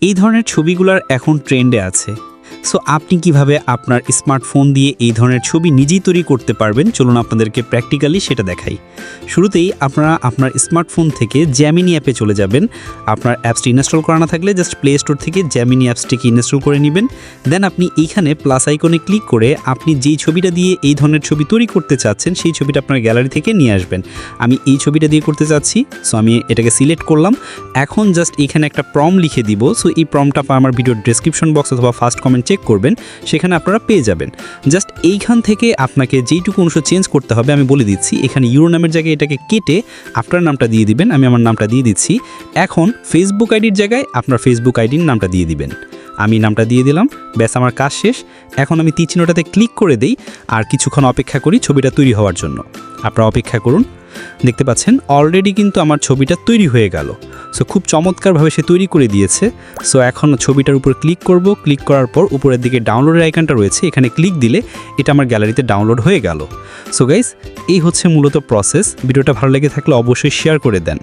এই ধরনের ছবিগুলোর এখন ট্রেন্ডে আছে। সো আপনি কিভাবে আপনার স্মার্টফোন দিয়ে এই ধরনের ছবি নিজেই তৈরি করতে পারবেন, চলুন আপনাদেরকে প্র্যাকটিক্যালি সেটা দেখাই। শুরুতেই আপনারা আপনার স্মার্টফোন থেকে জ্যামিনি অ্যাপে চলে যাবেন। আপনার অ্যাপসটি ইনস্টল করা না থাকলে জাস্ট প্লে স্টোর থেকে জ্যামিনি অ্যাপসটিকে ইনস্টল করে নেবেন। দেন আপনি এইখানে প্লাস আইকনে ক্লিক করে আপনি যেই ছবিটা দিয়ে এই ধরনের ছবি তৈরি করতে চাচ্ছেন সেই ছবিটা আপনার গ্যালারি থেকে নিয়ে আসবেন। আমি এই ছবিটা দিয়ে করতে চাচ্ছি, সো আমি এটাকে সিলেক্ট করলাম। এখন জাস্ট এখানে একটা প্রম্পট লিখে দিব। সো এই প্রম্পটটা আমার ভিডিওর ডেসক্রিপশন বক্স অথবা ফার্স্ট কমেন্ট চেক করবেন, সেখানে আপনারা পেয়ে যাবেন। জাস্ট এইখান থেকে আপনাকে যেইটুকু অংশ চেঞ্জ করতে হবে আমি বলে দিচ্ছি। এখানে ইউরো নামের জায়গায় এটাকে কেটে আপনার নামটা দিয়ে দিবেন। আমি আমার নামটা দিয়ে দিচ্ছি। এখন ফেসবুক আইডির জায়গায় আপনার ফেসবুক আইডির নামটা দিয়ে দিবেন। আমি নামটা দিয়ে দিলাম, ব্যাস আমার কাজ শেষ। এখন আমি তীর চিহ্নটাতে ক্লিক করে দেই আর কিছুক্ষণ অপেক্ষা করি ছবিটা তৈরি হওয়ার জন্য। আপনারা অপেক্ষা করুন। দেখতে পাচ্ছেন অলরেডি কিন্তু আমার ছবিটা তৈরি হয়ে গেল। সো খুব চমৎকারভাবে সে তৈরি করে দিয়েছে। সো এখন ছবিটার উপর ক্লিক করব। ক্লিক করার পর উপরের দিকে ডাউনলোডের আইকনটা রয়েছে, এখানে ক্লিক দিলে এটা আমার গ্যালারিতে ডাউনলোড হয়ে গেল। সো গাইস, এই হচ্ছে মূলত প্রসেস। ভিডিওটা ভালো লেগে থাকলে অবশ্যই শেয়ার করে দেন।